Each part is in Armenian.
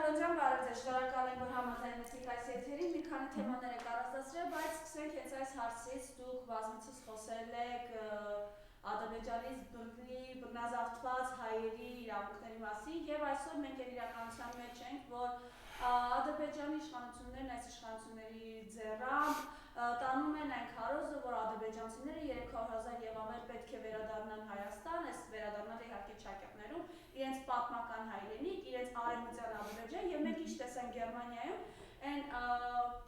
Գալոջյան բարև, շնորհակալ եմ, որ համաձայնեցիք այս եթերին, մի քանի թեմաներ եք առանձնացրել, բայց սկսենք հենց այս հարցից, դուք բազմիցս խոսել եք Ադրբեջանից բռնազավթված հայերի իրավունքների մասին եւ այսօր մենք էլ իրականության մեջ ենք, որ Ադրբեջանի իշխանություններն այս իշխանությունների ձեռամբ տանում են այն քարոզը, որ ադրբեջանցիները 300,000 եւ ավելի պետք է վերադառնան Հայաստան, այս վերադառնալը իհարկե չակետներում, իրենց պատմական հայրենիք, իրենց արևմտյան Ադրբեջան եւ մենք ինչ տեսանք Գերմանիայում, այն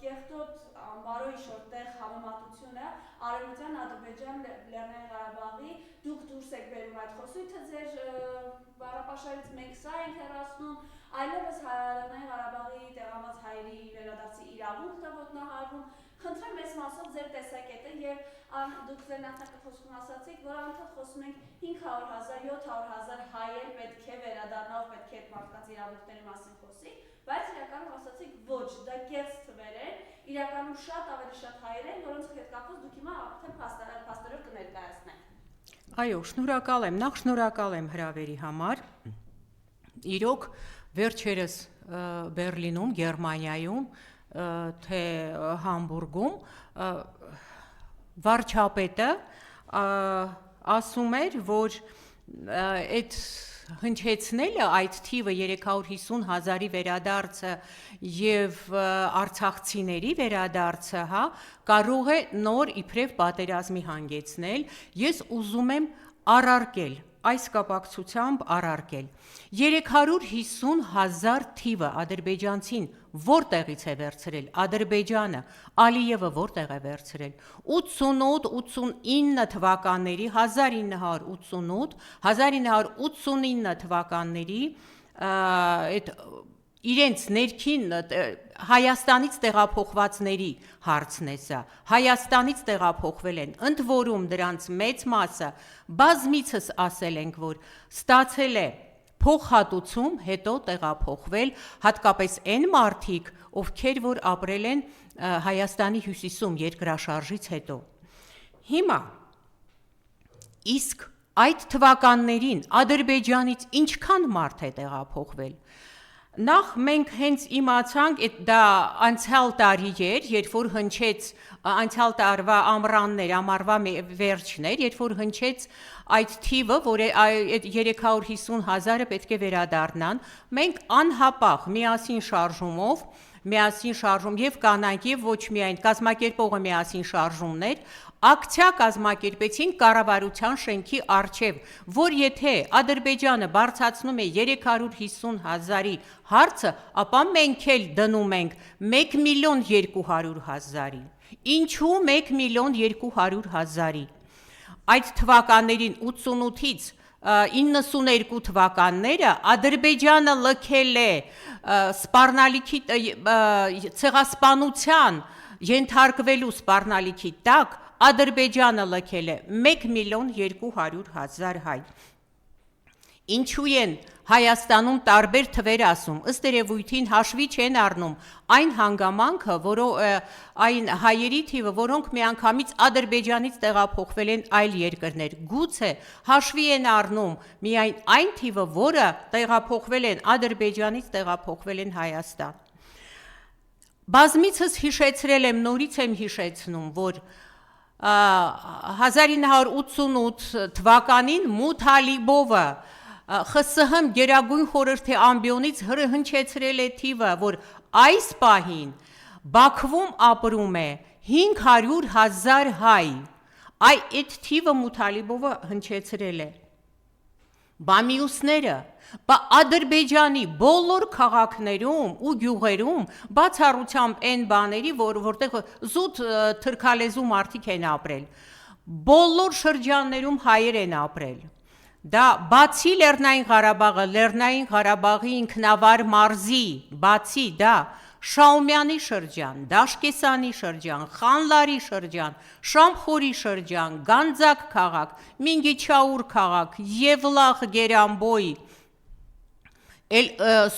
կեղտոտ ամբարոյի շորտեղ համեմատությունը արևմտյան Ադրբեջան Լեռնային Ղարաբաղի դուք դուրս եք բերում այդ խոսույթը ձեր բառապաշարից մենք սա ենք հեռացնում, այլևս Լեռնային Ղարաբաղի տեղամաս հայերի վերադարձի իրավունքն է ոտնահարվում, խնդրեմ մեծ մասով ձեր տեսակետը եւ դուք ձեր նախնական ասացիք, որ անդադ խոսում ենք 500,000, 700,000 հայեր պետք է վերադառնալ, պետք է այդ մարդկանց իրավունքների մասին խոսի, բայց իրականում ասացիք ոչ, դա կեղծ թվեր են, իրականում շատ ավելի շատ հայեր են, որոնց հետ կապված դուք հիմա արդեն փաստերով կներկայացնեք։ Այո, շնորհակալ եմ, նախ շնորհակալ եմ հրավերի համար։ Իրոք վերջերս Բերլինում, Գերմանիայում, թե Համբուրգում վարչապետը ասում էր, որ այդ հնչեցնելը այդ թիվը 350,000-ի վերադարձը եւ արցախցիների վերադարձը, կարող է նոր իբրև պատերազմի հանգեցնել։ Ես ուզում եմ առարկել այս կապակցությամբ առարկել 350,000 թիվը ադրբեջանցին որտեղից է վերցրել Ադրբեջանը, Ալիևը որտեղ է վերցրել 88-89 թվականների 1988-1989 թվականների այդ իրենց ներքին Հայաստանից տեղափոխվածների հարցն է սա, Հայաստանից տեղափոխվել են, ընդ որում դրանց մեծ մասը բազմիցս ասել ենք, որ ստացել է փոխհատուցում, հետո տեղափոխվել, հատկապես այն մարդիկ, ովքեր որ ապրել են Հայաստանի հյուսիսում երկրաշարժից հետո։ Հիմա իսկ այդ թվականներին Ադրբեջանից ինչքան մարդ է տեղափոխվել։ Նախ մենք հենց իմացանք, դա անցյալ տարի էր, երբ որ հնչեց անցյալ տարվա ամռաններ, ամառվա վերջն էր, երբ որ հնչեց այդ թիվը, որ այդ 350,000-ը պետք է վերադառնան, մենք անհապաղ միասին շարժում եւ կանանք եւ ոչ միայն կազմակերպողը միասին շարժումներ, ակցիա կազմակերպեցին կառավարության շենքի առջև, որ եթե Ադրբեջանը բարձրացնում է 350,000-ի հարցը, ապա մենք էլ դնում ենք 1,200,000-ի։ Ինչու 1,200,000-ի։ Այդ թվականներին 88-ից 92 թվականները Ադրբեջանը լքել է սպառնալիքի ցեղասպանության ենթարկվելու սպառնալիքի տակ Ադրբեջանը լքել է 1,200,000 հայ։ Ինչու են Հայաստանում տարբեր թվեր ասում, ըստ երևույթին հաշվի չեն առնում այն հանգամանքը, այն հայերի թիվը, որոնք միանգամից Ադրբեջանից տեղափոխվել են այլ երկրներ, գուցե հաշվի են առնում միայն այն թիվը, որը տեղափոխվել են Ադրբեջանից տեղափոխվել են Հայաստան։ Բազմիցս հիշեցրել եմ, նորից եմ հիշեցնում, որ 1988 թվականին Մութալիբովը ԽՍՀՄ Գերագույն խորհրդի ամբիոնից հնչեցրել է թիվը, որ այս պահին Բաքվում ապրում է 500,000 հայ, այդ թիվը Մութալիբովը հնչեցրել է, բամիուսները, Ադրբեջանի բոլոր քաղաքներում ու գյուղերում, բացառությամբ այն բաների, որտեղ զուտ թրքալեզու մարդիկ են ապրել, բոլոր շրջաններում հայեր են ապրել, դա բացի Լեռնային Ղարաբաղը, Լեռնային Ղարաբաղի ինքնավար մարզի, բացի դա Շաումյանի շրջան, Դաշկեսանի շրջան, Խանլարի շրջան, Շամխորի շրջան, Գանձակ քաղաք, Մինգիչաուր քաղաք, Եվլախ Գերանբոյ,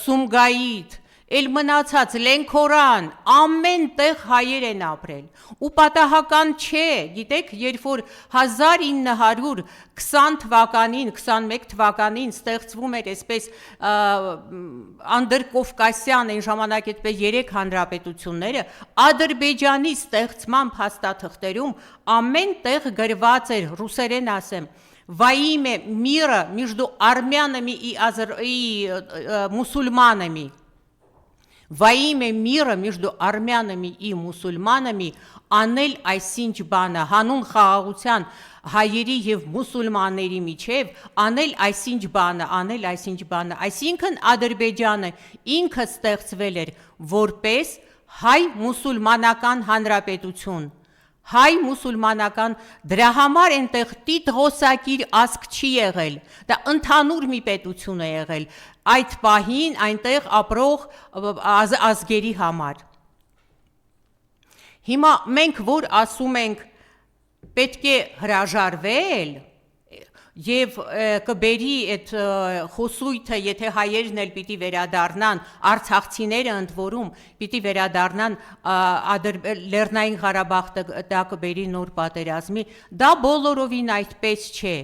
Սումգայիթ, էլ մնացած Լենքորան, ամեն տեղ հայեր են ապրել։ Ու պատահական չէ, գիտեք, երբ որ 1920 թվականին, 21 թվականին ստեղծվում էր այսպես անդրկովկասյան այն ժամանակ այդպես 3 հանրապետությունները, Ադրբեջանի ստեղծման փաստաթղթերում ամեն տեղ գրված էր, ռուսերեն ասեմ, во имя мира между армянами и мусульманами. Во имя мира между армянами и мусульманами անել այսինչ բանը, հանուն խաղաղության հայերի եւ մուսուլմանների միջև անել այսինչ բանը, այսինքն Ադրբեջանը ինքը ստեղծվել էր որպես հայ մուսուլմանական հանրապետություն, հայ մուսուլմանական, դրա համար այնտեղ տիտղոսակիր ազգ չի եղել, դա ընդհանուր մի պետություն է եղել այդ պահին այնտեղ ապրող ազգերի համար։ Հիմա մենք որ ասում ենք պետք է հրաժարվել եւ կբերի այդ խոսույթը, եթե հայերն էլ պիտի վերադառնան, արցախցիները ընդ որում պիտի վերադառնան Լեռնային Ղարաբաղ դա կբերի նոր պատերազմի, դա բոլորովին այդպես չէ։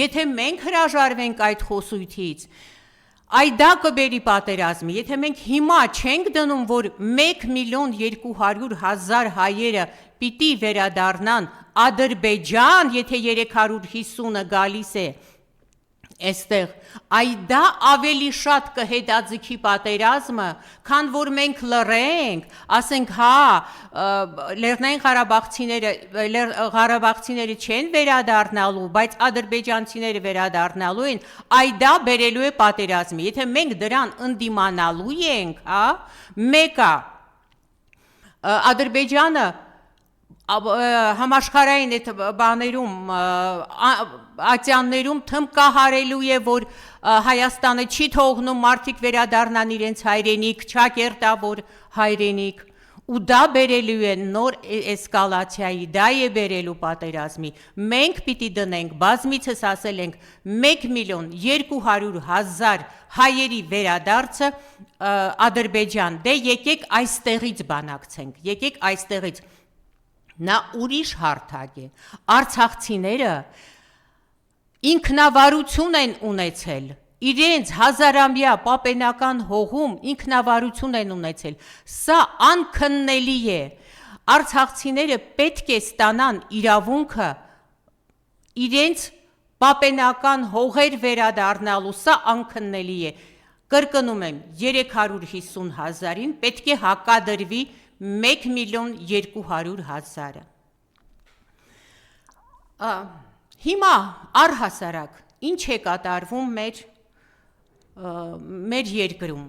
Եթե մենք հրաժարվենք այդ խոսույթից, այդ դա կբերի պատերազմի, եթե մենք հիմա չենք դնում, որ 1,200,000 հայերը պիտի վերադառնան Ադրբեջան, եթե 350-ը գալիս է այստեղ, այդ դա ավելի շատ կհետաձգի պատերազմը, քան որ մենք լռենք, ասենք հա, Լեռնային Ղարաբաղցիները չեն վերադառնալու, բայց ադրբեջանցիները վերադառնալու են, այդ դա բերելու է պատերազմի, եթե մենք դրան ընդդիմանալու ենք, հա, մեկը Ադրբեջանը համաշխարհային այդ բաներում ատյաններում թմկահարելու է, որ Հայաստանը չի թողնում մարդիկ վերադառնան իրենց հայրենիք, չակերտավոր հայրենիք, ու դա բերելու է նոր էսկալացիայի, դա է բերելու պատերազմի։ Մենք պիտի դնենք, բազմիցս ասել ենք, 1,200,000 հայերի վերադարձը Ադրբեջան, դե եկեք այստեղից բանակցենք, եկեք այստեղից։ Նա ուրիշ հարթակ է, արցախցիները ինքնավարություն են ունեցել, իրենց հազարամյա պապենական հողում ինքնավարություն են ունեցել, սա անքննելի է, արցախցիները պետք է ստանան իրավունքը իրենց պապենական հողեր վերադառնալու, սա անքննելի է, կրկնում եմ, 350,000-ին պետք է հակադրվի 1,200,000-ը։ Հիմա առհասարակ ինչ է կատարվում մեր երկրում։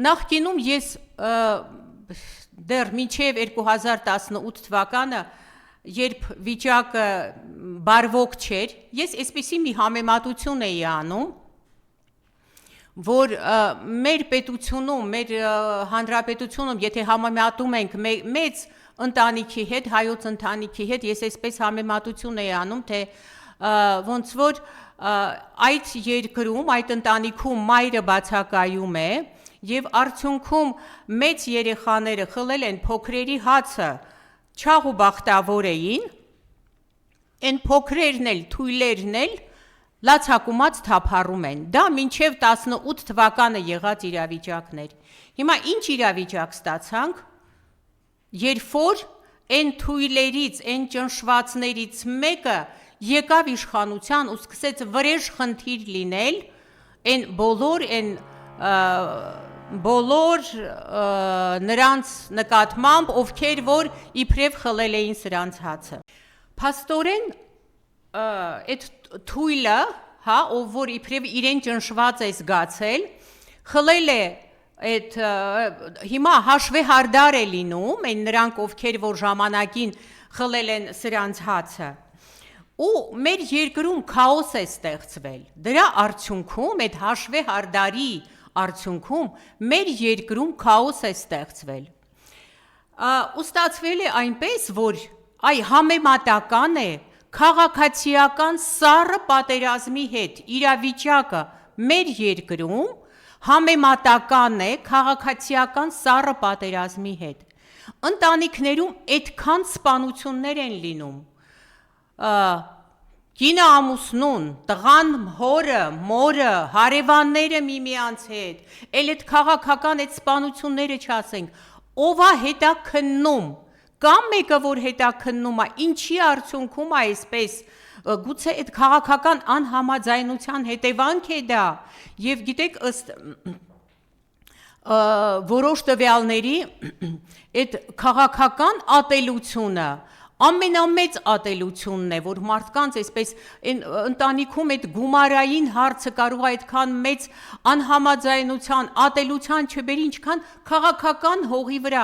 Նախկինում ես դեռ մինչև 2018 թվականը, երբ վիճակը բարվոք չէր, ես այսպիսի մի համեմատություն էի անում, որ մեր պետությունում, մեր հանրապետությունում, եթե համեմատում ենք մեծ ընտանիքի հետ, հայոց ընտանիքի հետ, ես այսպես համեմատություն էի անում, թե ոնց որ այդ երկրում, այդ ընտանիքում մայրը բացակայում է եւ արդյունքում մեծ երեխաները խլել են փոքրերի հացը, չաղ ու բախտավոր էին, այն փոքրերն էլ, թույլերն էլ լացակումած թափառում են, դա մինչև 18 թվականը եղած իրավիճակներ։ Հիմա ինչ իրավիճակ ստացանք, երբ որ այն թույլերից, այն ճնշվածներից մեկը եկավ իշխանության ու սկսեց վրեժ խնդիր լինել այն բոլոր նրանց նկատմամբ, ովքեր որ իբրև խլել էին սրանց հացը։ Փաստորեն այդ թույլը, հա, ով որ իբրև իրեն ճնշված է զգացել, խլել է այդ հիմա հաշվեհարդար է լինում, այն նրանք ովքեր որ ժամանակին խլել են սրանց հացը։ Ու մեր երկրում քաոս է ստեղծվել։ Դրա արդյունքում, այդ հաշվեհարդարի արդյունքում մեր երկրում քաոս է ստեղծվել։ Ու ստացվել է այնպես, որ այ համեմատական է քաղաքացիական սառը պատերազմի հետ իրավիճակը մեր երկրում, համեմատական է քաղաքացիական սառը պատերազմի հետ։ Ընտանիքներում այդքան սպանություններ են լինում, կինը ամուսնուն, տղան հորը, մորը, հարևանները միմյանց հետ, էլ այդ քաղաքական այդ սպանությունները չասենք, ով է հետաքննում, կամ մեկը որ հետաքննում է, ինչի արդյունքում է այսպես, գուցե այդ քաղաքական անհամաձայնության հետևանք է դա, եւ գիտեք ըստ որոշ տվյալների այդ քաղաքական ատելությունը ամենամեծ ատելությունն է, որ մարդկանց այսպես ընտանիքում այդ գումարային հարցը կարող է այդքան մեծ անհամաձայնության, ատելության չբերի, ինչքան քաղաքական հողի վրա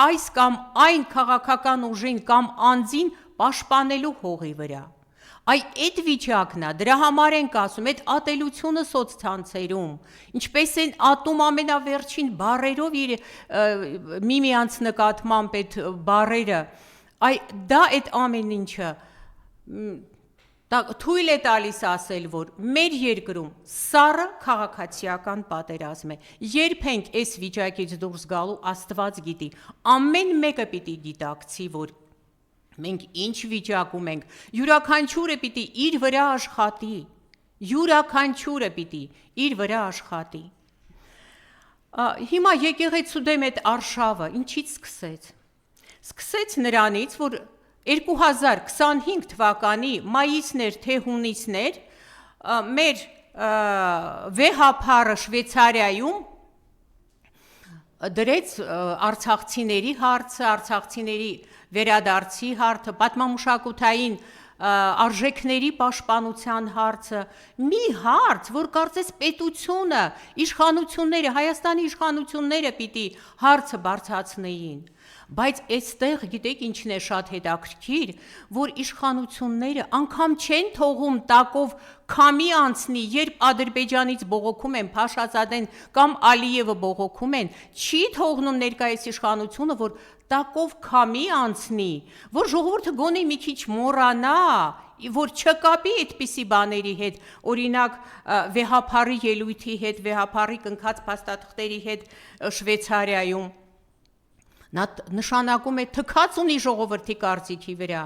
այս կամ այն քաղաքական ուժին կամ անձին պաշտպանելու հողի վրա։ Այդ վիճակն է, դրա համար ենք ասում, այդ ատելությունը սոցցանցերում, ինչպես են ատում ամենավերջին բառերով միմյանց նկատմամբ այդ բառերը, դա այդ ամեն ինչը թույլ է տալիս ասել, որ մեր երկրում սառը քաղաքացիական պատերազմ է, երբ ենք այս վիճակից դուրս գալու Աստված գիտի, ամեն մեկը պիտի գիտակցի, որ մենք ինչ վիճակում ենք, յուրաքանչյուրը պիտի իր վրա աշխատի, յուրաքանչյուրը պիտի իր վրա աշխատի։ Հիմա եկեղեցու դեմ այդ արշավը ինչից սկսեց։ Սկսեց նրանից, որ 2025 թվականի մայիսներ թե հունիսներ մեր վեհափառը Շվեյցարիայում դրեց արցախցիների հարցը, արցախցիների վերադարձի հարցը, պատմամշակութային արժեքների պաշտպանության հարցը, մի հարց, որ կարծես պետությունը, իշխանությունները, Հայաստանի իշխանությունները պիտի հարցը բարձրացնեին, բայց այստեղ գիտեք ինչն է շատ հետաքրքիր, որ իշխանությունները անգամ չեն թողում տակով քամի անցնի, երբ Ադրբեջանից բողոքում են, Փաշազադեն կամ Ալիևը բողոքում են, չի թողնում ներկայիս իշխանությունը, որ տակով քամի անցնի, որ ժողովուրդը գոնե մի քիչ մոռանա, որ չկապի այդպիսի բաների հետ, օրինակ վեհափառի ելույթի հետ, վեհափառի կնքած փաստաթղթերի հետ Շվեյցարիայում, նա նշանակում է թքած ունի ժողովրդի կարծիքի վրա,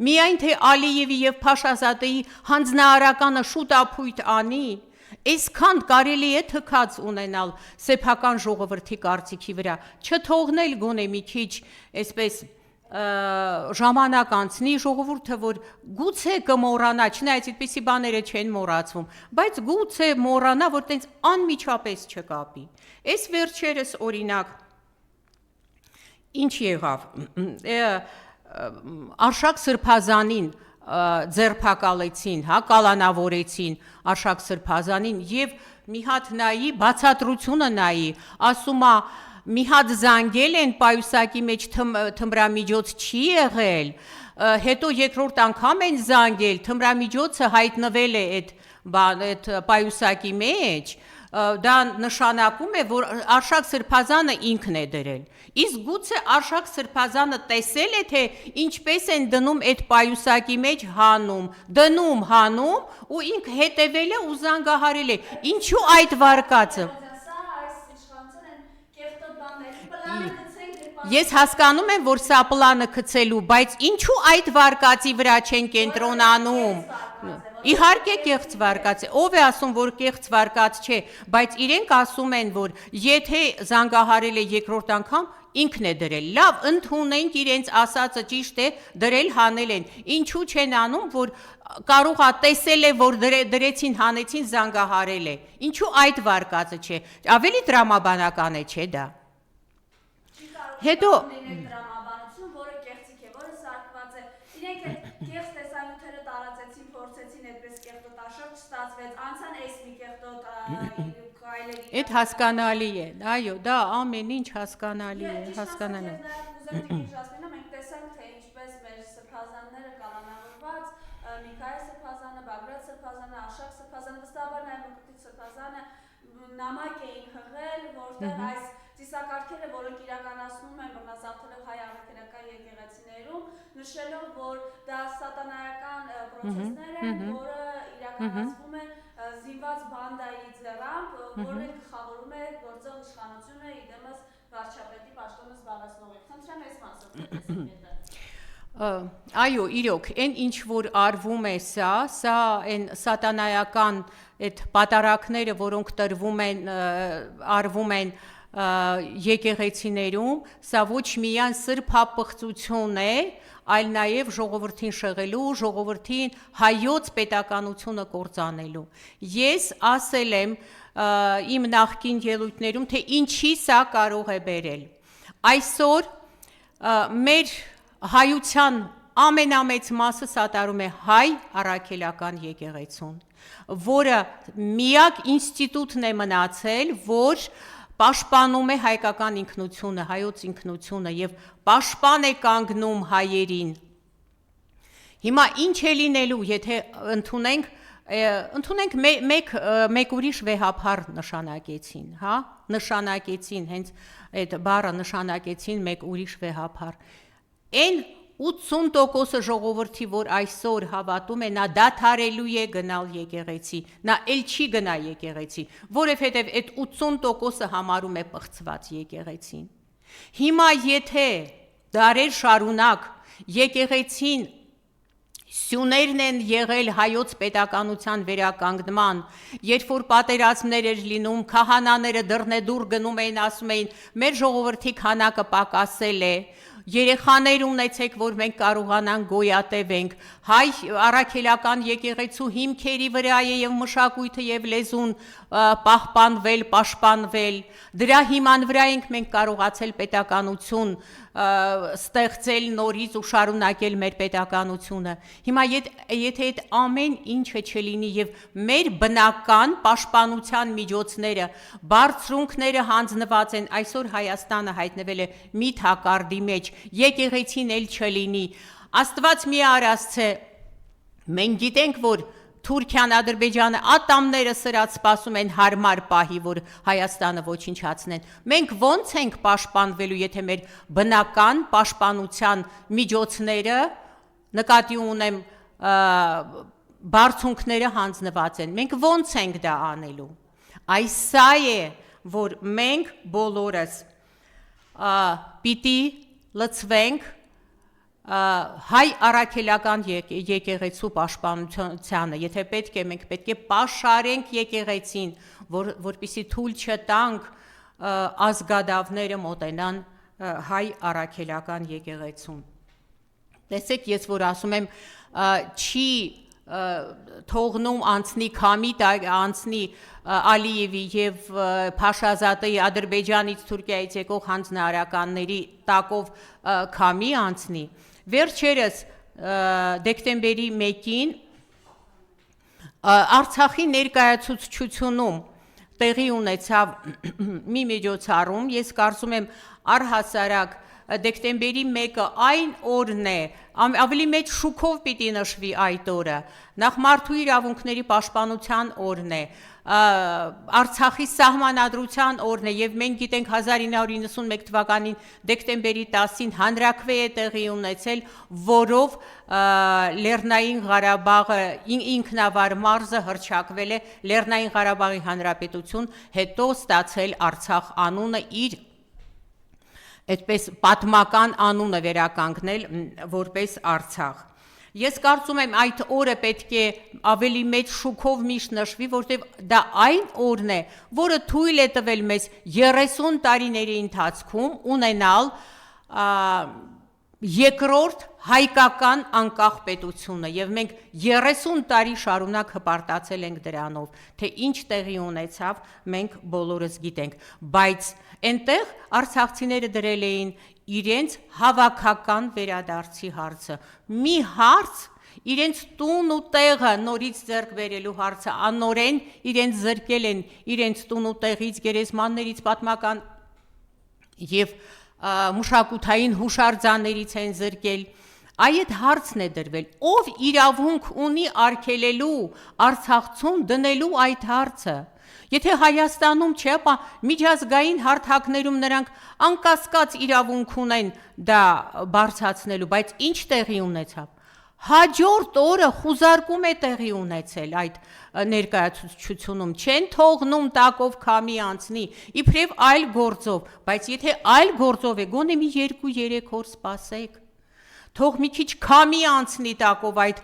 միայն թե Ալիևի եւ Փաշազադեի հանձնարարականը շուտ ապույտ անի, այսքան կարելի է թքած ունենալ սեփական ժողովրդի կարծիքի վրա, չթողնել գոնե մի քիչ այսպես ժամանակ անցնի ժողովուրդը, որ գուցե կմոռանա, չնայած այդպիսի բաները չեն մոռացվում, բայց գուցե մոռանա, որ տենց անմիջապես չկապի։ Այս վերջերս օրինակ ինչ եղավ, Արշակ Սրբազանին ձերբակալեցին, կալանավորեցին Արշակ Սրբազանին եւ մի հատ նայի բացատրությունը նայի, ասում է մի հատ զանգել են պայուսակի մեջ թմրամիջոց չի եղել, հետո երկրորդ անգամ են զանգել, թմրամիջոցը հայտնվել է այդ պայուսակի մեջ, դա նշանակում է, որ Արշակ Սրբազանը ինքն է դրել։ Իսկ գուցե Արշակ Սրբազանը տեսել է, թե ինչպես են դնում այդ պայուսակի մեջ հանում, դնում, հանում ու ինք հետևել է ու զանգահարել է։ Ինչու այդ վարկածը։ Ես հասկանում եմ, որ սա պլանը գցելու, բայց ինչու այդ վարկածի վրա չեն կենտրոնանում։ Իհարկե կեղծ վարկած է, ով է ասում, որ կեղծ վարկած չէ, բայց իրենք ասում են, որ եթե զանգահարել է երկրորդ անգամ, ինքն է դրել, լավ, ընդունենք իրենց ասածը ճիշտ է, դրել հանել են, ինչու չեն անում, որ կարող է տեսել է, որ դրեցին, հանեցին, զանգահարել է, ինչու այդ վարկածը չէ, ավելի տրամաբանական է, չէ դա։ Հետո Այդ հասկանալի է, այո, դա ամեն ինչ հասկանալի է, հասկանալի է։ Մենք տեսանք, թե ինչպես մեր սրբազանները կալանավորված, Միքայել Սրբազանը, Բագրատ Սրբազանը, Արշակ Սրբազանը, վստահաբար նաև Մկրտիչ Սրբազանը նամակ էին հղել, որտեղ այս ծիսակարգերը, որոնք իրականացնում են բռնազավթելով հայ առաքելական եկեղեցիներում, նշելով, որ դա սատանայական պրոցեսներ են, որը իրականացվում է զինված բանդայի ձեռամբ, որը գլխավորում է գործող իշխանությունը իդեմս վարչապետի պաշտոնը զբաղեցնողի։ Խնդրեմ այս մասը տեսեք հետը։ Այո, իրոք, այն ինչ որ արվում է սա այն սատանայական այդ պատարակները, որոնք արվում են եկեղեցիներում, սա ոչ միայն սրբապղծություն է, այլ նաև ժողովրդին շեղելու, ժողովրդին հայոց պետականությունը կործանելու։ Ես ասել եմ իմ նախկին ելույթներում, թե ինչի սա կարող է բերել։ Այսօր մեր հայության ամենամեծ մասը սատարում է հայ առաքելական եկեղեցուն, որը միակ ինստիտուտն է մնացել, որ պաշտպանում է հայկական ինքնությունը, հայոց ինքնությունը եւ պաշտպան է կանգնում հայերին։ Հիմա ինչ է լինելու, եթե ընդունենք մեկ ուրիշ վեհափառ նշանակեցին, հա, նշանակեցին, հենց այդ բառը նշանակեցին մեկ ուրիշ վեհափառ։ Այն 80% ժողովրդի, որ այսօր հավատում է, նա դադարելու է գնալ եկեղեցի, նա էլ չի գնա եկեղեցի, որովհետև այդ 80%-ը համարում է պղծված եկեղեցին։ Հիմա եթե դարեր շարունակ եկեղեցին սյուներն են եղել հայոց պետականության վերականգնման, երբ որ պատերազմներ էր լինում, քահանաները դռնեդուռ գնում էին, ասում էին, մեր ժողովրդի քանակը պակասել է, երեխաներ ունեցեք, որ մենք կարողանանք գոյատևենք, հայ առաքելական եկեղեցու հիմքերի վրա է եւ մշակույթը եւ լեզուն պահպանվել, պաշտպանվել, դրա հիման վրա ենք մենք կարողացել պետականություն ստեղծել նորից ու շարունակել մեր պետականությունը։ Հիմա եթե այդ ամեն ինչը չլինի եւ մեր բնական պաշտպանության միջոցները, բարձրունքները հանձնված են, այսօր Հայաստանը հայտնվել է մի թակարդի մեջ, եկեղեցին էլ չլինի, Աստված մի արասցե, մենք գիտենք, որ Թուրքիան, Ադրբեջանը ատամները սրած սպասում են հարմար պահի, որ Հայաստանը ոչնչացնեն։ Մենք ո՞նց ենք պաշտպանվելու, եթե մեր բնական պաշտպանության միջոցները, նկատի ունեմ, բարձունքները հանձնված են։ Մենք ո՞նց ենք դա անելու։ Այս սա է, որ մենք բոլորս պիտի լծվենք հայ առաքելական եկեղեցու պաշտպանությանը, եթե պետք է, մենք պետք է պաշարենք եկեղեցին, որպեսզի թույլ չտանք ազգադավները մոտենան հայ առաքելական եկեղեցուն։ Տեսեք, ես որ ասում եմ, չի թողնում անցնի քամի, անցնի Ալիևի եւ Փաշազադեի Ադրբեջանից, Թուրքիայից եկող հանձնարարականների տակով քամի անցնի։ Վերջերս դեկտեմբերի 1-ին Արցախի ներկայացուցչությունում տեղի ունեցավ մի միջոցառում, ես կարծում եմ առհասարակ դեկտեմբերի 1-ը այն օրն է, ավելի մեծ շուքով պիտի նշվի այդ օրը, նախ մարդու իրավունքների պաշտպանության օրն է, Արցախի սահմանադրության օրն է, եւ մենք գիտենք 1991 թվականին դեկտեմբերի 10-ին հանրաքվե է տեղի ունեցել, որով Լեռնային Ղարաբաղը ինքնավար մարզը հռչակվել է Լեռնային Ղարաբաղի Հանրապետություն, հետո ստացել Արցախ անունը իր այդպես պատմական անունը վերականգնել որպես Արցախ։ Ես կարծում եմ այդ օրը պետք է ավելի մեծ շուքով միշտ նշվի, որտեղ դա այն օրն է, որը թույլ է տվել մեզ 30 տարիների ընթացքում ունենալ երկրորդ հայկական անկախ պետությունը եւ մենք 30 տարի շարունակ հպարտացել ենք դրանով, թե ինչ տեղի ունեցավ, մենք բոլորս գիտենք, բայց այնտեղ արցախցիները դրել էին իրենց հավաքական վերադարձի հարցը, մի հարց, իրենց տուն ու տեղը նորից ձեռք բերելու հարցը, անորեն իրենց զրկել են իրենց տուն ու տեղից, գերեզմաններից, պատմական եւ մշակութային հուշարձաններից են զրկել, այդ հարցն է դրվել, ով իրավունք ունի արգելելու Արցախցուն դնելու այդ հարցը, եթե Հայաստանում չէ, ապա միջազգային հարթակներում նրանք անկասկած իրավունք ունեն դա բարձրացնելու, բայց ինչ տեղի ունեցավ, Հաջորդ օրը խուզարկում է տեղի ունեցել այդ ներկայացությունում, չեն թողնում տակով քամի անցնի, իբրև այլ գործով, բայց եթե այլ գործով է, գոնե մի 2-3 օր սպասեք, թող մի քիչ քամի անցնի տակով այդ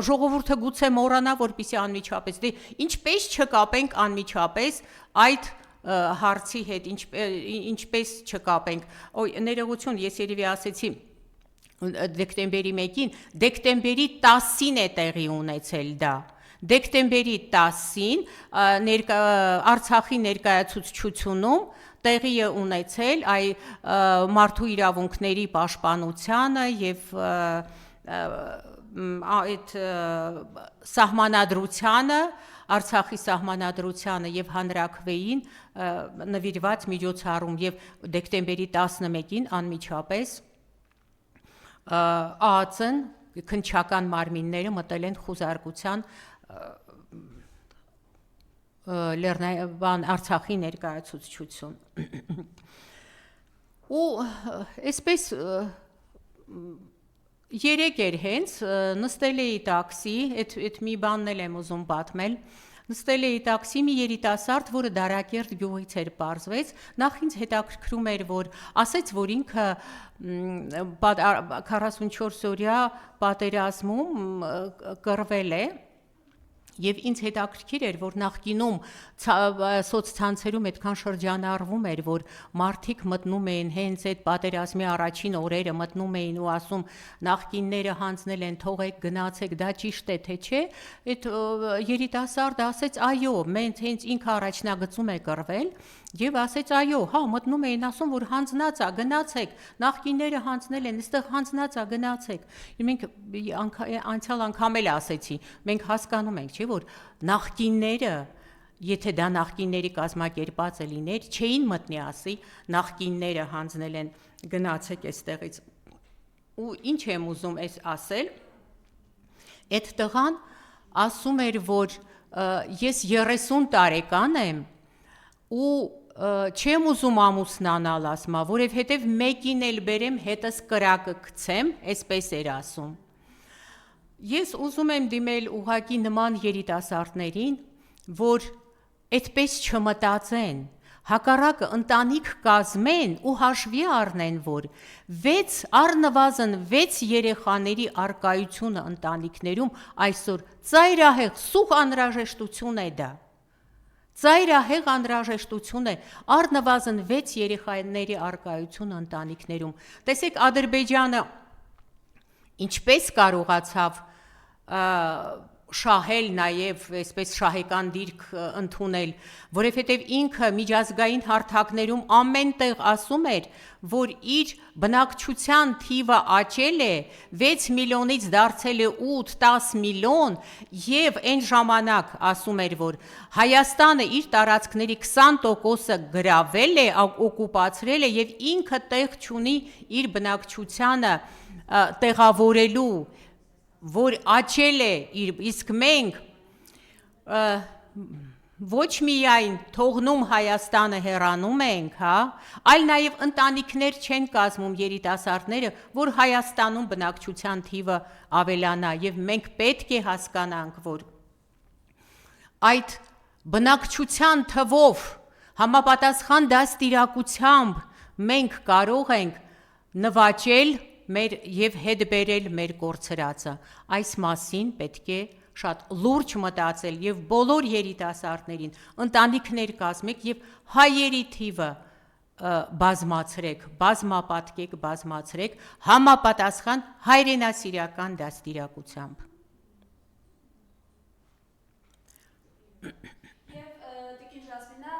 ժողովուրդը գուցե մոռանա, որպեսզի անմիջապես, դե ինչպես չկապենք անմիջապես այդ հարցի հետ, ինչպես չկապենք, ներողություն, ես երևի ասեցի դեկտեմբերի 1-ին, դեկտեմբերի 10-ին է տեղի ունեցել դա, դեկտեմբերի 10-ին Արցախի ներկայացուցչությունում տեղի է ունեցել մարդու իրավունքների պաշտպանությանը և այդ սահմանադրությանը, Արցախի սահմանադրությանը և հանրաքվեին նվիրված միջոցառում և դեկտեմբերի 11-ին անմիջապես ԱԱԾ-ն քննչական մարմինները մտել են խուզարկության Արցախի ներկայացուցչություն։ Ու այսպես երեկ էր հենց նստել էի տաքսի, այդ մի բանն էլ եմ ուզում պատմել, նստել էի տաքսի մի երիտասարդ, որը Դարակերտ գյուղից էր պարզվեց, նախ ինձ հետաքրքրում էր, որ ասեց, որ ինքը 44 օրյա պատերազմում կռվել է, և ինձ հետաքրքիր էր, որ նախկինում սոցցանցերում այդքան շրջանառվում էր, որ մարդիկ մտնում էին հենց այդ պատերազմի առաջին օրերը, մտնում էին ու ասում նախկինները հանձնել են, թողեք գնացեք, դա ճիշտ է թե չէ, այդ երիտասարդը ասեց այո, հենց ինքը առաջնագծում է կռվել, և ասեց այո, հա մտնում էին ասում, որ հանձնած է, գնացեք, նախկինները հանձնել են, այստեղ հանձնած է, գնացեք, մենք անցյալ անգամ էլ ասեցի, մենք հասկանում ենք, չէ, որ նախկինները, եթե դա նախկինների կազմակերպած է լիներ, չէին մտնի ասի, նախկինները հանձնել են, գնացեք այստեղից, ու ինչ եմ ուզում ասել, այդ տղան ասում էր, որ ես 30 տարեկան եմ ու չեմ ուզում ամուսնանալ ասմա, որովհետև մեկին էլ բերեմ հետս կրակը գցեմ, այսպես էր ասում։ Ես ուզում եմ դիմել ուղղակի նման երիտասարդներին, որ այդպես չմտածեն, հակառակը ընտանիք կազմեն ու հաշվի առնեն, որ առնվազն 6 երեխաների առկայությունը ընտանիքներում այսօր ծայրահեղ սուղ անհրաժեշտություն է դա։ Ծայրահեղ անհրաժեշտություն է առնվազն 6 երեխաների առկայությունը ընտանիքներում։ Տեսեք, Ադրբեջանը ինչպես կարողացավ շահել նաև այսպես շահեկան դիրք ընդունել, որովհետև ինքը միջազգային հարթակներում ամեն տեղ ասում էր, որ իր բնակչության թիվը աճել է, 6 միլիոնից դարձել է 8-10 միլիոն և այն ժամանակ ասում էր, որ Հայաստանը իր տարածքների 20%-ը գրավել է, օկուպացրել է և ինքը տեղ չունի իր բնակչությանը տեղավորելու, որ աճել է, իսկ մենք ոչ միայն թողնում Հայաստանը հեռանում ենք, այլ նաև ընտանիքներ չեն կազմում երիտասարդները, որ Հայաստանում բնակչության թիվը ավելանա, և մենք պետք է հասկանանք, որ այդ բնակչության թվով համապատասխան դաստիարակությամբ մենք կարող ենք նվաճել և հետ բերել մեր կորցրածը, այս մասին պետք է շատ լուրջ մտածել և բոլոր երիտասարդներին ընտանիքներ կազմեք և հայերի թիվը բազմացրեք, բազմապատկեք, բազմացրեք համապատասխան հայրենասիրական դաստիարակությամբ։ Եվ տիկին Ժասմինա,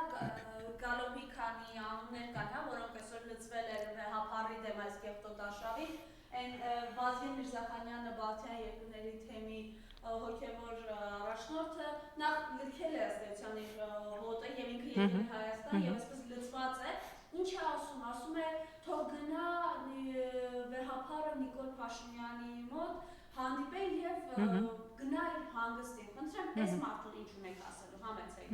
գալով մի քանի անուններ կան, որոնք այսօր լծվել էր հապարի դեմ այս կեղտոտարշավի, այն Վազգեն Միրզախանյանը Բալթյան երկրների թեմի հոգևոր առաջնորդը նախ լքել է ըստ էության իր հոտը և ինքը եկել է Հայաստան և այսպես լծված է, ինչ է ասում է թող գնա վեհափարը Նիկոլ Փաշինյանի մոտ հանդիպել և գնա իր հանգստին, խնդրեմ այս մարդուն ինչ ունեք ասելու, համեցեք։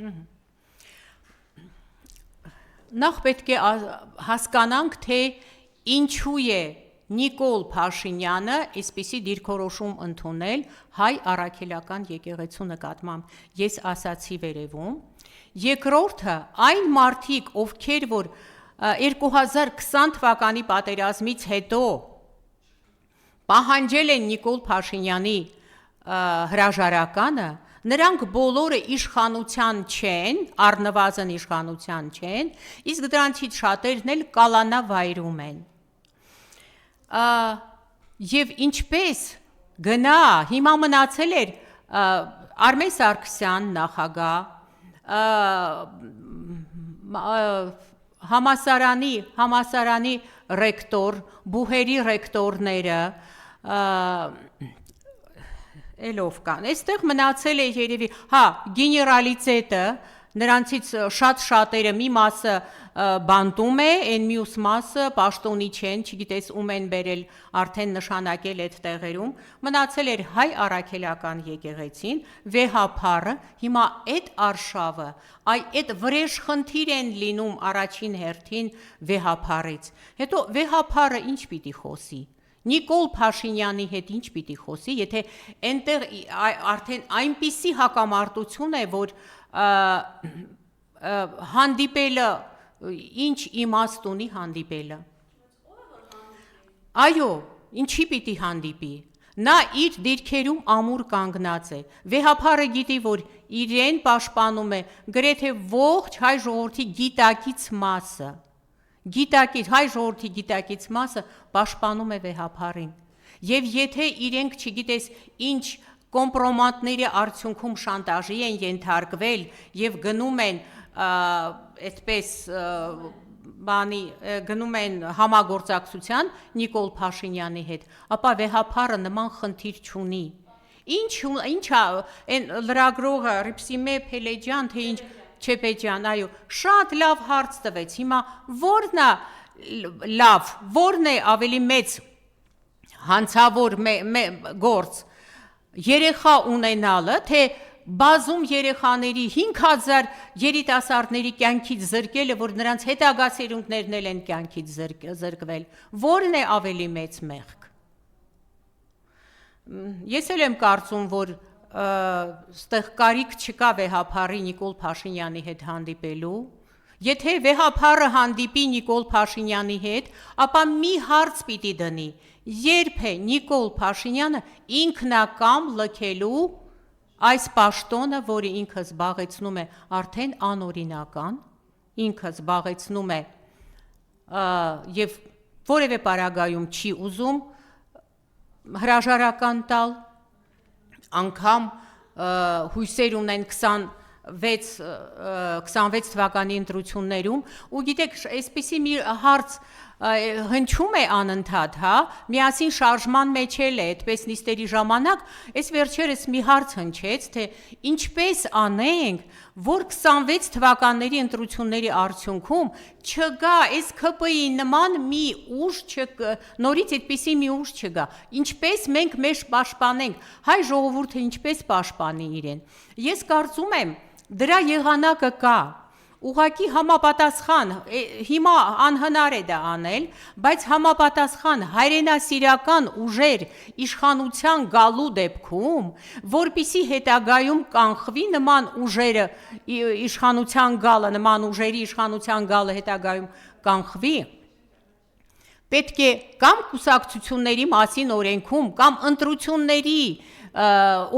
Նախ պետք է հասկանանք, թե ինչու է Նիկոլ Փաշինյանը այսպիսի դիրքորոշում ընդունել հայ առաքելական եկեղեցու նկատմամբ, ես ասացի վերևում, երկրորդը այն մարդիկ, ովքեր որ 2020 թվականի պատերազմից հետո պահանջել են Նիկոլ Փաշինյանի հրաժարականը, նրանք բոլորը իշխանության չեն, առնվազն իշխանության չեն, իսկ դրանցից շատերն էլ կալանավայրում են։ Եվ ինչպես գնա, հիմա մնացել էր Արմեն Սարգսյան նախագահ, համասարանի ռեկտոր, բուհերի ռեկտորները, Էլով կան, այստեղ մնացել է երևի, գեներալիտետը, նրանցից շատ շատերը մի մասը բանտում է, այն մյուս մասը պաշտոնի չեն, չգիտես ում են բերել, արդեն նշանակել այդ տեղերում, մնացել էր հայ առաքելական եկեղեցին, վեհափառը, հիմա այդ արշավը, այդ վրեժ խնդիր են լինում առաջին հերթին վեհափառից, հետո վեհափառը ինչ պիտի խոսի, Նիկոլ Փաշինյանի հետ ինչ պիտի խոսի, եթե այնտեղ արդեն այնպիսի հակամարտություն է, որ հանդիպելը ինչ իմաստ ունի հանդիպելը։ Այո, ինչի պիտի հանդիպի։ Նա իր դիրքերում ամուր կանգնած է։ Վեհափառը գիտի, որ իրեն պաշտպանում է գրեթե ողջ հայ ժողովրդի գիտակից մասը։ Հայ ժողովրդի գիտակից մասը պաշտպանում է վեհափառին։ Եվ եթե իրենք չգիտես ինչ կոմպրոմատների արդյունքում շանտաժի են ենթարկվել եւ գնում են այդպես գնում են համագործակցության Նիկոլ Փաշինյանի հետ, ապա վեհափառը նման խնդիր չունի։ Ինչա այն լրագրողը Ռիփսիմե Փելեջյան թե ինչ Չեպեջյան, այո, շատ լավ հարց տվեց, հիմա որն է լավ, որն է ավելի մեծ հանցավոր գործ, երեխա ունենալը, թե բազում երեխաների 5000 երիտասարդների կյանքից զրկելը, որ նրանց հետագա սերունդներն էլ են կյանքից զրկվել, որն է ավելի մեծ մեղք։ Ես էլ եմ կարծում, որ ստեղ կարիք չկա վեհափառի Նիկոլ Փաշինյանի հետ հանդիպելու, եթե վեհափառը հանդիպի Նիկոլ Փաշինյանի հետ, ապա մի հարց պիտի դնի, երբ է Նիկոլ Փաշինյանը ինքնակամ լքելու այս պաշտոնը, որը ինքը զբաղեցնում է արդեն անօրինական, ինքը զբաղեցնում է եւ որևէ պարագայում չի ուզում հրաժարական տալ, անգամ հույսեր ունեն 26 թվականի ընտրություններում ու գիտեք այսպիսի մի հարց հնչում է անընդհատ, միասին շարժման մեջ էլ է, այդպես նիստերի ժամանակ, այս վերջերս մի հարց հնչեց, թե ինչպես անենք, որ 26 թվականների ընտրությունների արդյունքում չգա այս ՔՊ-ի նման մի ուժ, նորից այդպիսի մի ուժ չգա, ինչպես մենք մեզ պաշտպանենք, հայ ժողովուրդը ինչպես պաշտպանի իրեն, ես կարծում եմ, դրա եղանակը կա, ուղղակի համապատասխան, հիմա անհնար է դա անել, բայց համապատասխան հայրենասիրական ուժեր իշխանության գալու դեպքում, որպիսի հետագայում կանխվի նման ուժերը իշխանության գալը, նման ուժերի իշխանության գալը հետագայում կանխվի, պետք է կամ կուսակցությունների մասին օրենքում, կամ ընտրությունների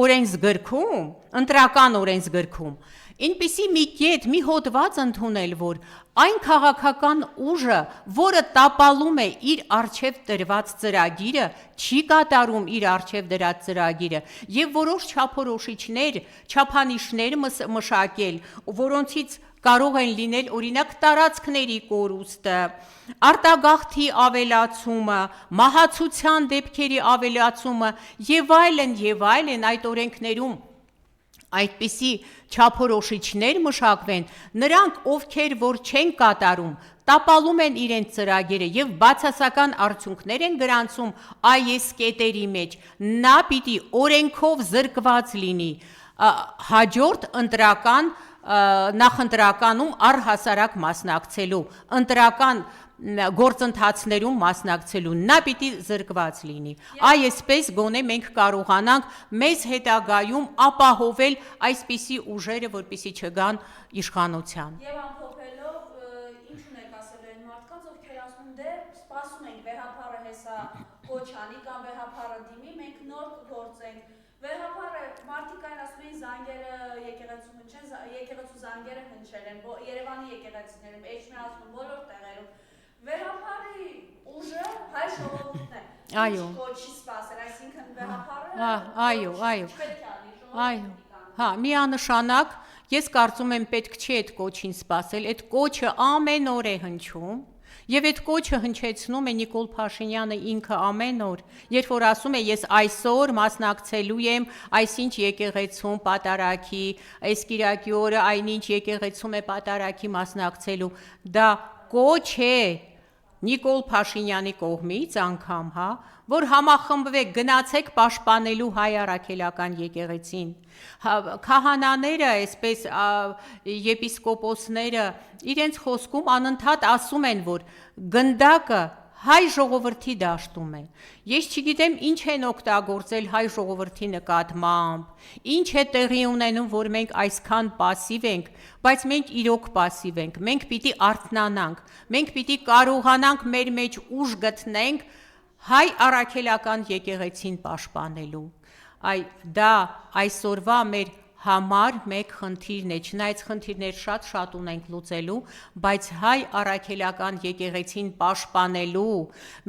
օրենսգրքում, ընտրական օրենսգրքում, Ինպիսի մի կետ, մի հոդված ընդունել, որ այն քաղաքական ուժը, որը տապալում է իր առջև տրված ծրագիրը, չի կատարում իր առջև դրած ծրագիրը եւ որոշ չափորոշիչներ, չափանիշներ մշակել, որոնցից կարող են լինել օրինակ տարածքների կորուստը, արտագաղթի ավելացումը, մահացության դեպքերի ավելացումը եւ այլն այդ օրենքներում այդպիսի չափորոշիչներ մշակվեն, նրանք, ովքեր որ չեն կատարում, տապալում են իրենց ծրագիրը եւ բացասական արդյունքներ են գրանցում այս կետերի մեջ, նա պիտի օրենքով զրկված լինի հաջորդ ընտրական նախընտրականում առհասարակ մասնակցելու, ընտրական գործընթացներում մասնակցելու, նա պիտի զրկված լինի։ Այսպես գոնե մենք կարողանանք մեզ հետագայում ապահովել այսպիսի ուժերը, որպեսզի չգան իշխանության։ Եվ ամփոփելով, ինչ ունեք ասել այն մարդկանց, ովքեր ասում դե սպասում ենք վեհապարը հեսա կոչ անի կամ վեհապարը դիմի, մենք նոր կգործենք։ Վեհապարը մարդիկ այն ասում են զանգերը եկեղեցու հնչեն, եկեղեցու զանգերը հնչել են, Երևանի եկեղեցիներում, Էջմիածնում, բոլոր տեղերում։ Վեհապարի ուժը հայ ժողովուրդն է։ Այո։ Կոչի սպասել, այսինքն վեհապարը Այո, պետք է անի ժողովուրդը։ հա, միանշանակ ես կարծում եմ պետք չի այդ կոչին սպասել, այդ կոչը ամեն օր է հնչում։ Եվ այդ կոչը հնչեցնում է Նիկոլ Փաշինյանը ինքը ամեն օր, երբ որ ասում է ես այսօր մասնակցելու եմ այսինչ եկեղեցում պատարագի, այս կիրակի օրը այնինչ եկեղեցում է պատարագի մասնակցելու, դա կոչ է Նիկոլ Փաշինյանի կողմից անգամ, հա, որ համախմբվեք, գնացեք պաշտպանելու հայ առաքելական եկեղեցին։ Քահանաները, այսպես եպիսկոպոսները իրենց խոսքում անընդհատ ասում են, որ գնդակը հայ ժողովրդի դաշտում է։ Ես չգիտեմ ինչ են օգտագործել հայ ժողովրդի նկատմամբ, ինչ է տեղի ունենում, որ մենք այսքան պասիվ ենք, բայց մենք իրոք պասիվ ենք, մենք պիտի արթնանանք, մենք պիտի կարողանանք մեր մեջ ուժ գտնենք հայ առաքելական եկեղեցին պաշտպանելու։ Դա այսօրվա մեր համար մեկ խնդիրն է, չնայած խնդիրներ շատ ունենք լուծելու, բայց հայ առաքելական եկեղեցին պաշտպանելու,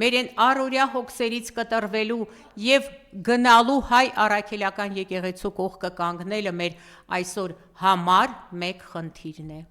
մեր այն առօրյա հոգսերից կտրվելու եւ գնալու հայ առաքելական եկեղեցու կողքը կանգնելը մեր այսօր համար մեկ խնդիրն է։